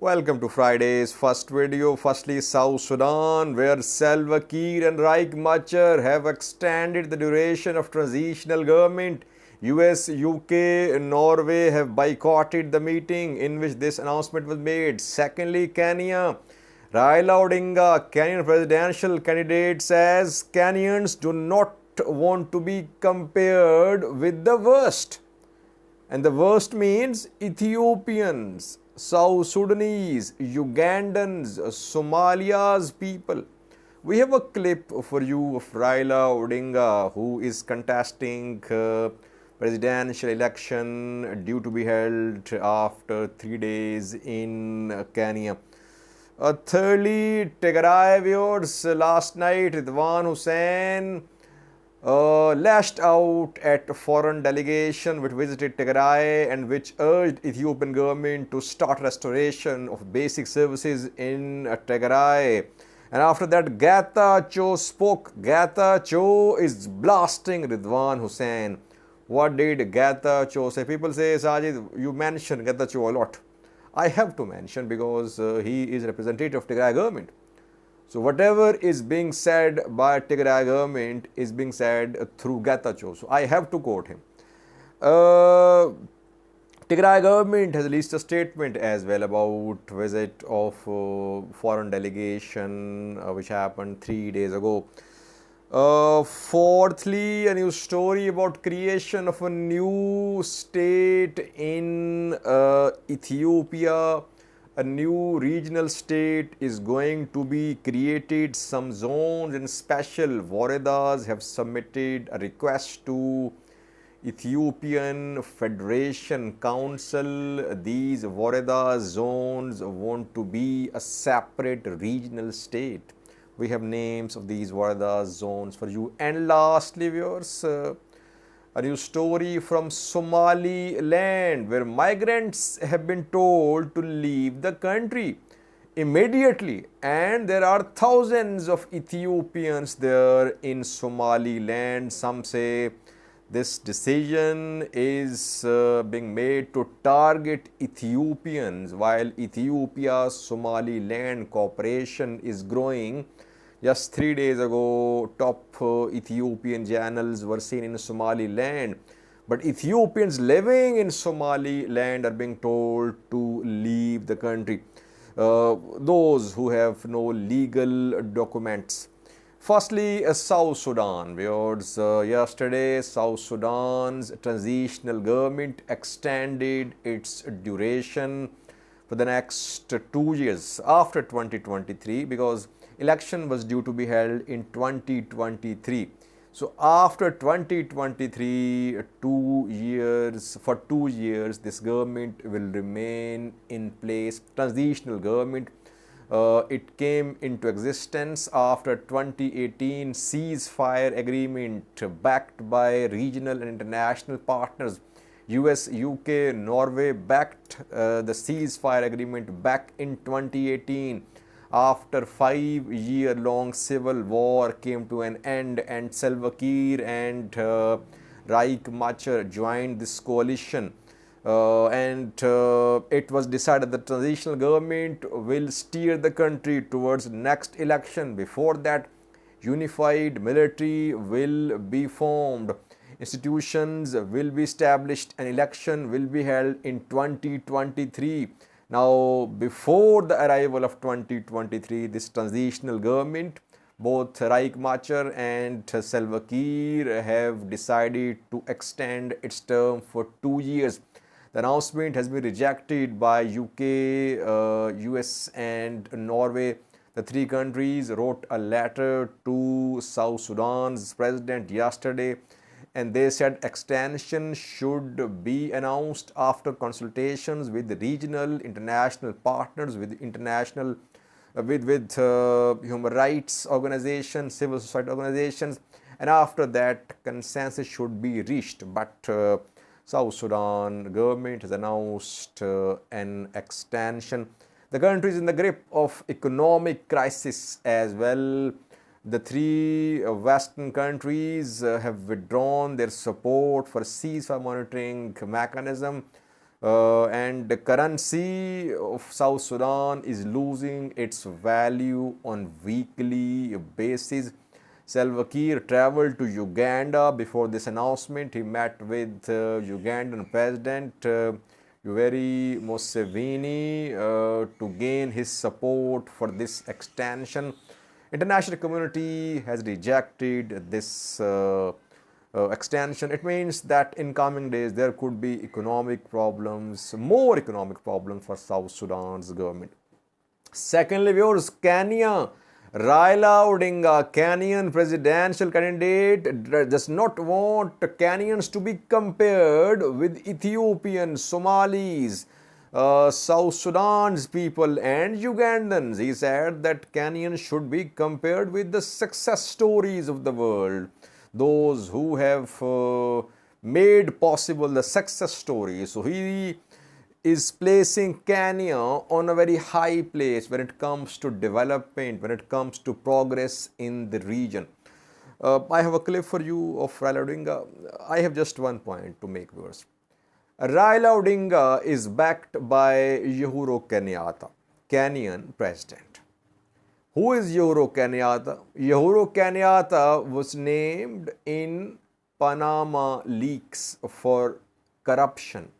Welcome to Friday's first video. Firstly, South Sudan, where Salva Kiir and Riek Machar have extended the duration of transitional government. US, UK, Norway have boycotted the meeting in which this announcement was made. Secondly, Kenya, Raila Odinga, Kenyan presidential candidate, says Kenyans do not want to be compared with the worst. And the worst means Ethiopians, South Sudanese, Ugandans, Somalia's people. We have a clip for you of Raila Odinga, who is contesting presidential election due to be held after 3 days in Kenya. Thirdly, Tigray viewers, last night Redwan Hussain lashed out at a foreign delegation which visited Tigray and which urged Ethiopian government to start restoration of basic services in Tigray. And after that, Getachew spoke. Getachew is blasting Redwan Hussain. What did Getachew say? People say, Sajid, you mentioned Getachew a lot. I have to mention because he is representative of Tigray government. So whatever is being said by Tigray government is being said through Getachew. So I have to quote him. Tigray government has released a statement as well about visit of foreign delegation which happened 3 days ago. Fourthly, a new story about creation of a new state in Ethiopia. A new regional state is going to be created. Some zones and special Woredas have submitted a request to Ethiopian Federation Council. These Woreda zones want to be a separate regional state. We have names of these Woreda zones for you. And lastly, viewers, a new story from Somaliland, where migrants have been told to leave the country immediately, and there are thousands of Ethiopians there in Somaliland. Some say this decision is being made to target Ethiopians while Ethiopia-Somaliland cooperation is growing. Just 3 days ago, top Ethiopian channels were seen in Somaliland. But Ethiopians living in Somaliland are being told to leave the country. Those who have no legal documents. Firstly, South Sudan. Viewers, yesterday, South Sudan's transitional government extended its duration for the next 2 years after 2023 because election was due to be held in 2023. So after 2023, 2 years, for 2 years, this government will remain in place, transitional government. It came into existence after 2018 ceasefire agreement backed by regional and international partners. US, UK, Norway backed the ceasefire agreement back in 2018. After 5-year-long civil war came to an end and Salva Kiir and Riek Machar joined this coalition. It was decided that the transitional government will steer the country towards next election. Before that, unified military will be formed. Institutions will be established. An election will be held in 2023. Now, before the arrival of 2023, this transitional government, both Riek Machar and Salva Kiir have decided to extend its term for 2 years. The announcement has been rejected by UK, US and Norway. The 3 countries wrote a letter to South Sudan's president yesterday, and they said extension should be announced after consultations with the regional international partners, with international human rights organizations, civil society organizations, and after that consensus should be reached. But South Sudan government has announced an extension. The country is in the grip of economic crisis as well. The 3 Western countries have withdrawn their support for ceasefire monitoring mechanism. and the currency of South Sudan is losing its value on weekly basis. Salva Kiir traveled to Uganda before this announcement. He met with Ugandan President Yoweri Museveni to gain his support for this extension. International community has rejected this extension. It means that in coming days there could be economic problems, more economic problems for South Sudan's government. Secondly, viewers, Kenya, Raila Odinga, Kenyan presidential candidate, does not want Kenyans to be compared with Ethiopians, Somalis, South Sudan's people and Ugandans. He said that Kenyans should be compared with the success stories of the world, those who have made possible the success stories. So he is placing Kenya on a very high place when it comes to development, when it comes to progress in the region. I have a clip for you of Raila Odinga. I have just one point to make, viewers. Raila Odinga is backed by Uhuru Kenyatta, Kenyan president. Who is Uhuru Kenyatta? Uhuru Kenyatta was named in Panama leaks for corruption.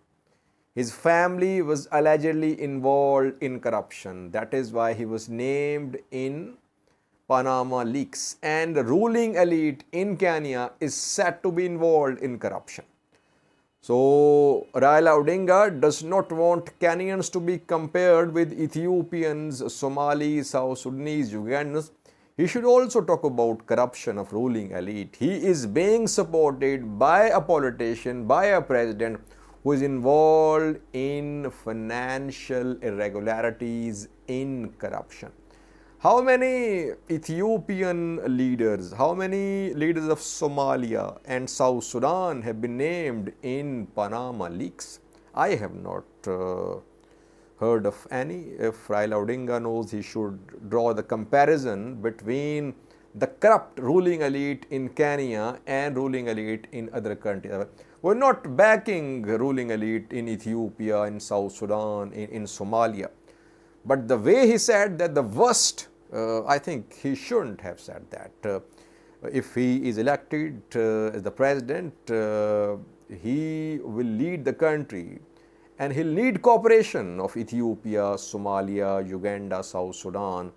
His family was allegedly involved in corruption. That is why he was named in Panama leaks. And the ruling elite in Kenya is said to be involved in corruption. So Raila Odinga does not want Kenyans to be compared with Ethiopians, Somalis, South Sudanese, Ugandans. He should also talk about corruption of ruling elite. He is being supported by a politician, by a president who is involved in financial irregularities, in corruption. How many Ethiopian leaders, how many leaders of Somalia and South Sudan have been named in Panama leaks? I have not heard of any. If Raila Odinga knows, he should draw the comparison between the corrupt ruling elite in Kenya and ruling elite in other countries. We're not backing ruling elite in Ethiopia, in South Sudan, in Somalia. But the way he said that the worst, I think he shouldn't have said that. If he is elected as the president, he will lead the country and he'll need cooperation of Ethiopia, Somalia, Uganda, South Sudan.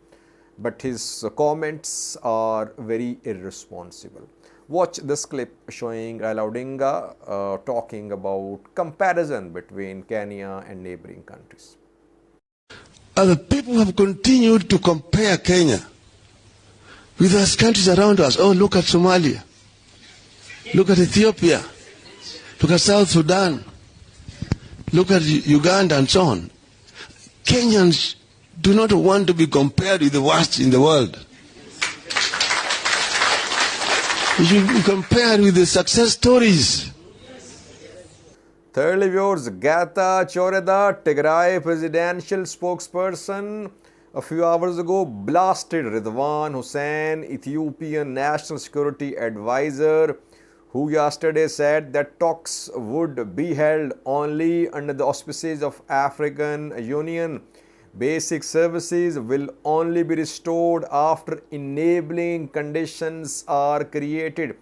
But his comments are very irresponsible. Watch this clip showing Raila Odinga talking about comparison between Kenya and neighboring countries. Other people have continued to compare Kenya with those countries around us. Oh, look at Somalia. Look at Ethiopia. Look at South Sudan. Look at Uganda and so on. Kenyans do not want to be compared with the worst in the world. We should be compared with the success stories. Thirdly, viewers, Getachew Reda, Tigray presidential spokesperson, a few hours ago blasted Redwan Hussain, Ethiopian national security advisor, who yesterday said that talks would be held only under the auspices of African Union. Basic services will only be restored after enabling conditions are created.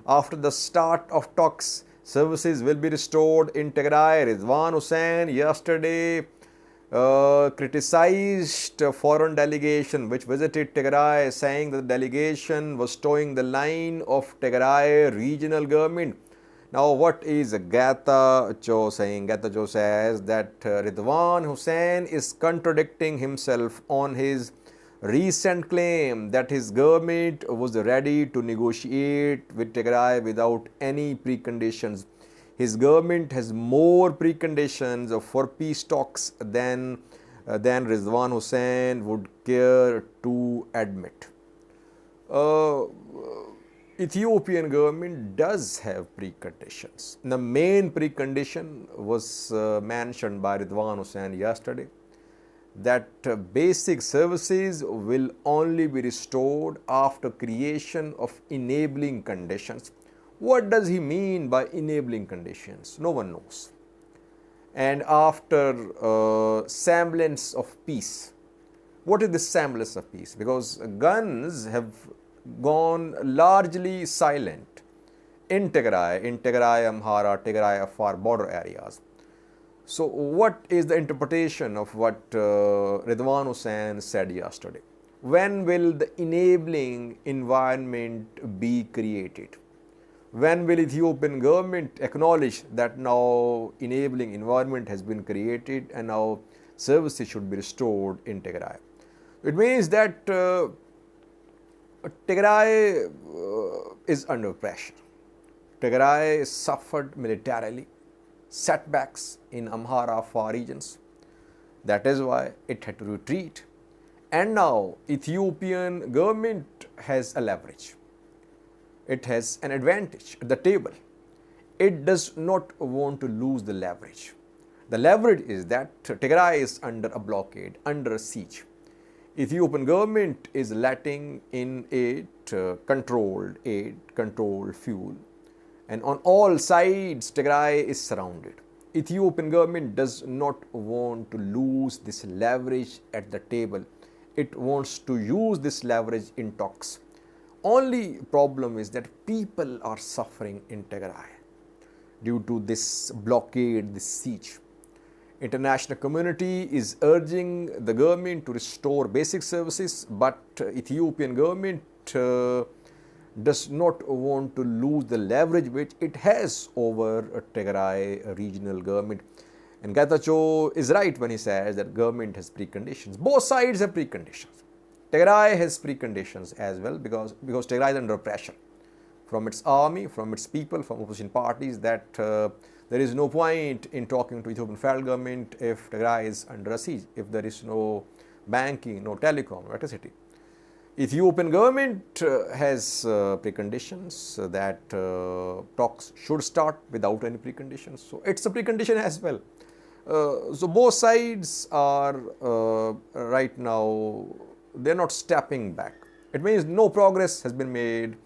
After the start of talks, services will be restored in Tigray. Redwan Hussain yesterday criticized a foreign delegation which visited Tigray, saying that the delegation was towing the line of Tigray regional government. Now, what is Getachew saying? Getachew says that Redwan Hussain is contradicting himself on his recent claim that his government was ready to negotiate with Tigray without any preconditions. His government has more preconditions for peace talks than Redwan Hussain would care to admit. Ethiopian government does have preconditions. The main precondition was mentioned by Redwan Hussain yesterday, that basic services will only be restored after creation of enabling conditions. What does he mean by enabling conditions? No one knows. and after semblance of peace. What is this semblance of peace? Because guns have gone largely silent in Tigray, Amhara, Tigray, Afar border areas. So, what is the interpretation of what Redwan Hussain said yesterday? When will the enabling environment be created? When will Ethiopian government acknowledge that now enabling environment has been created and now services should be restored in Tigray? It means that Tigray is under pressure. Tigray suffered militarily setbacks in Amhara, Afar regions. That is why it had to retreat. And now Ethiopian government has a leverage. It has an advantage at the table. It does not want to lose the leverage. The leverage is that Tigray is under a blockade, under a siege. Ethiopian government is letting in aid, controlled fuel, and on all sides Tigray is surrounded. Ethiopian government does not want to lose this leverage at the table. It wants to use this leverage in talks. Only problem is that people are suffering in Tigray due to this blockade, this siege. International community is urging the government to restore basic services, but Ethiopian government does not want to lose the leverage which it has over Tigray regional government. And Getachew is right when he says that government has preconditions. Both sides have preconditions. Tigray has preconditions as well because Tigray is under pressure from its army, from its people, from opposition parties that there is no point in talking to Ethiopian federal government if Tigray is under a siege, if there is no banking, no telecom, no electricity. Ethiopian government has preconditions that talks should start without any preconditions. So it's a precondition as well. So both sides are right now, they're not stepping back. It means no progress has been made.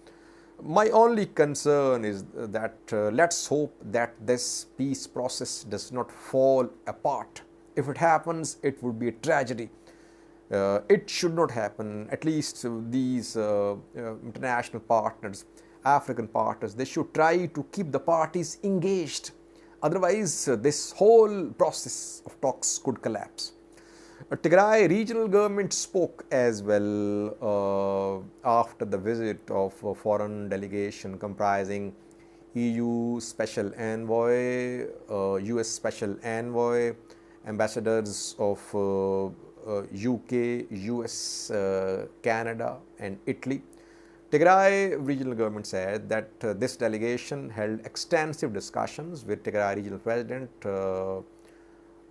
My only concern is that let's hope that this peace process does not fall apart. If it happens, it would be a tragedy. It should not happen. At least these international partners, African partners, they should try to keep the parties engaged. Otherwise, this whole process of talks could collapse. Tigray regional government spoke as well after the visit of a foreign delegation comprising EU Special Envoy, US Special Envoy, ambassadors of UK, US, Canada and Italy. Tigray regional government said that this delegation held extensive discussions with Tigray regional president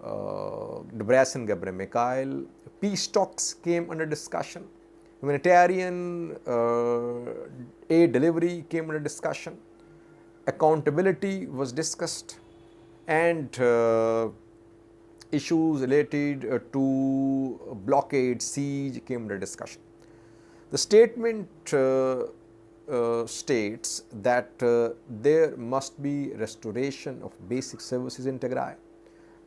Debretsion Gebre-Mikhail. Peace talks came under discussion. Humanitarian aid delivery came under discussion. Accountability was discussed, and issues related to blockade, siege came under discussion. The statement states that there must be restoration of basic services in Tigray,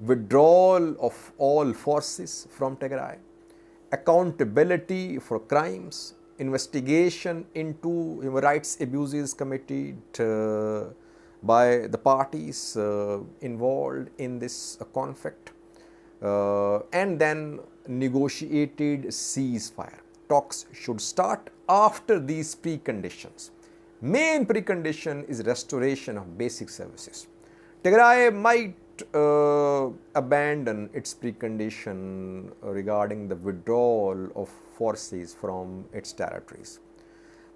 withdrawal of all forces from Tigray, accountability for crimes, investigation into human rights abuses committed by the parties involved in this conflict, and then negotiated ceasefire. Talks should start after these preconditions. Main precondition is restoration of basic services. Tigray might abandon its precondition regarding the withdrawal of forces from its territories.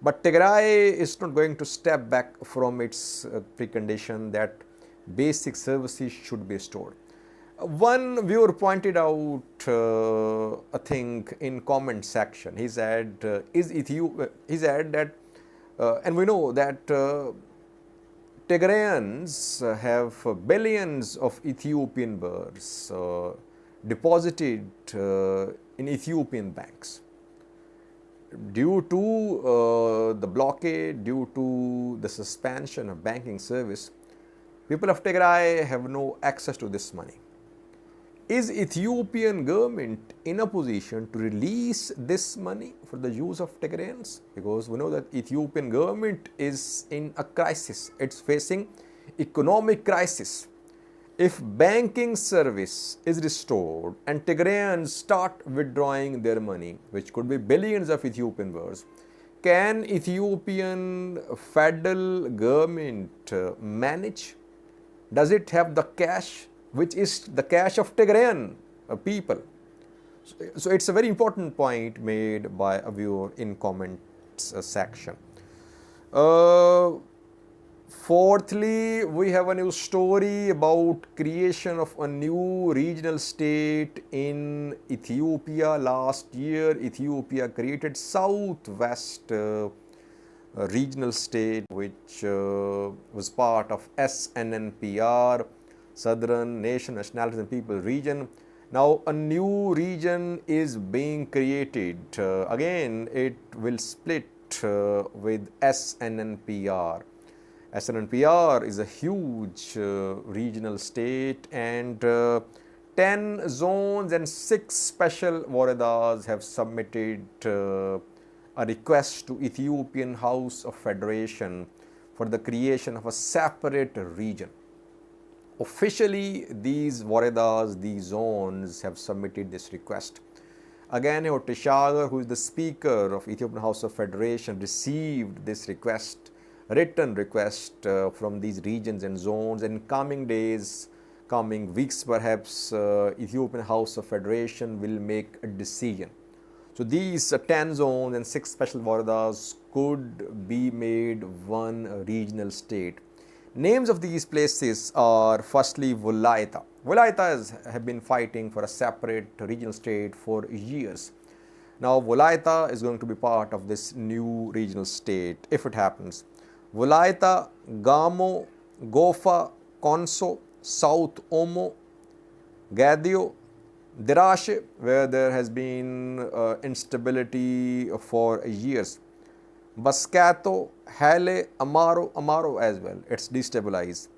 But Tigray is not going to step back from its precondition that basic services should be restored. One viewer pointed out a thing in comment section. He said, he said that, and we know that Tigrayans have billions of Ethiopian birrs deposited in Ethiopian banks. Due to the blockade, due to the suspension of banking service, People of Tigray have no access to this money. Is Ethiopian government in a position to release this money for the use of Tigrayans? Because we know that Ethiopian government is in a crisis. It's facing economic crisis. If banking service is restored and Tigrayans start withdrawing their money, which could be billions of Ethiopian birrs, can Ethiopian federal government manage? Does it have the cash, which is the cash of Tigrayan people? So it's a very important point made by a viewer in comments section. Fourthly, we have a new story about creation of a new regional state in Ethiopia. Last year, Ethiopia created Southwest regional state, which was part of SNNPR, Southern Nation, Nationalities and People region. Now a new region is being created. Again, it will split with SNNPR. SNNPR is a huge regional state, and 10 zones and 6 special Woredas have submitted a request to Ethiopian House of Federation for the creation of a separate region. Officially, these Woredas, these zones have submitted this request. Again, Getachew, who is the Speaker of Ethiopian House of Federation, received this request, written request from these regions and zones. In coming days, coming weeks perhaps, Ethiopian House of Federation will make a decision. So these 10 zones and 6 special Woredas could be made one regional state. Names of these places are firstly Wolaita. Wolaitas have been fighting for a separate regional state for years. Now Wolaita is going to be part of this new regional state if it happens. Wolaita, Gamo, Gofa, Konso, South Omo, Gadio, Dirashe, where there has been instability for years. Baskato, Hale, Amaro as well. It's destabilized.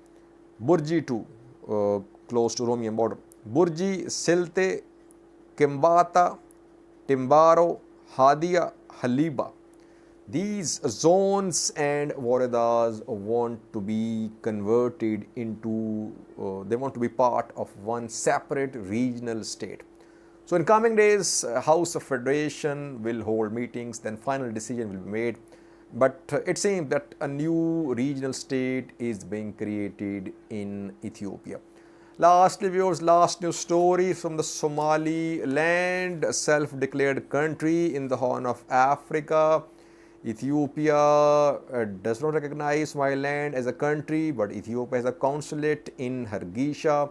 Burji too, close to Romian border. Burji, Silte, Kimbata, Timbaro, Hadia, Haliba. These zones and Woredas want to be converted into, they want to be part of one separate regional state. So in coming days, House of Federation will hold meetings, then final decision will be made. But it seems that a new regional state is being created in Ethiopia. Lastly, viewers, last news story from the Somaliland, a self-declared country in the Horn of Africa. Ethiopia does not recognize Somaliland as a country, but Ethiopia has a consulate in Hargeisa.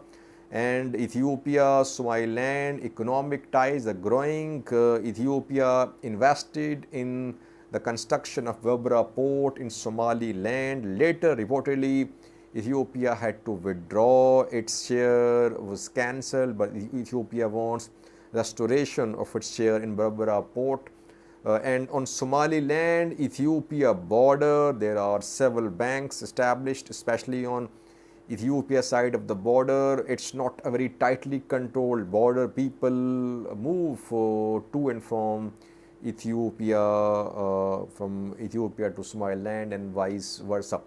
And Ethiopia, Somaliland, economic ties are growing. Ethiopia invested in the construction of Berbera port in Somaliland. Later, reportedly, Ethiopia had to withdraw. Its share was cancelled, but Ethiopia wants restoration of its share in Berbera port. And on Somaliland, Ethiopia border, there are several banks established, especially on Ethiopia side of the border. It's not a very tightly controlled border. People move to and from Ethiopia to Somaliland and vice versa.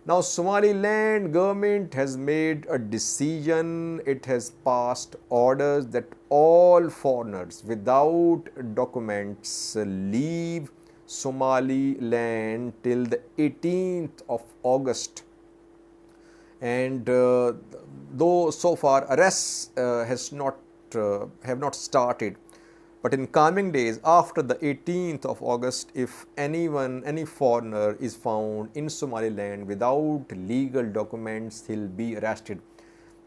Now Somaliland government has made a decision. It has passed orders that all foreigners without documents leave Somaliland till the 18th of August. And though so far arrests have not started, but in coming days after the 18th of August, if any foreigner is found in Somaliland without legal documents, he'll be arrested.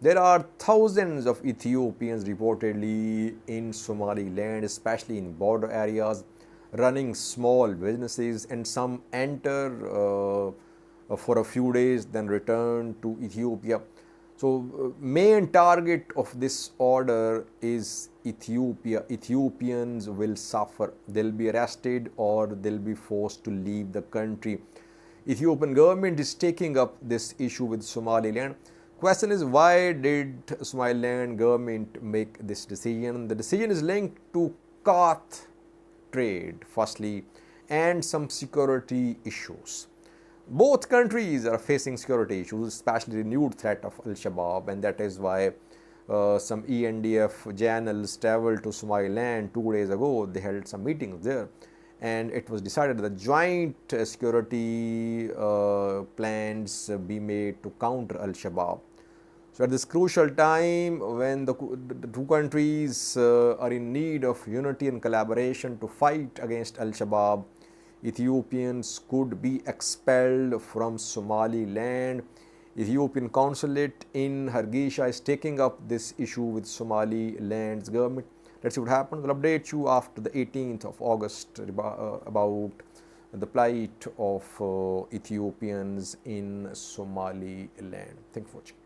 There are thousands of Ethiopians reportedly in Somaliland, especially in border areas, running small businesses, and some enter for a few days, then return to Ethiopia. So main target of this order is Ethiopia. Ethiopians will suffer. They'll be arrested or they'll be forced to leave the country. Ethiopian government is taking up this issue with Somaliland. Question is, why did Somaliland government make this decision? The decision is linked to cloth trade, firstly, and some security issues. Both countries are facing security issues, especially renewed threat of Al-Shabaab, and that is why some ENDF generals traveled to Somaliland 2 days ago. They held some meetings there, and it was decided that joint security plans be made to counter Al-Shabaab. So at this crucial time, when the two countries are in need of unity and collaboration to fight against Al-Shabaab, Ethiopians could be expelled from Somaliland. Ethiopian consulate in Hargeisa is taking up this issue with Somaliland's government. Let's see what happens. We'll update you after the 18th of August about the plight of Ethiopians in Somaliland. Thank you for watching.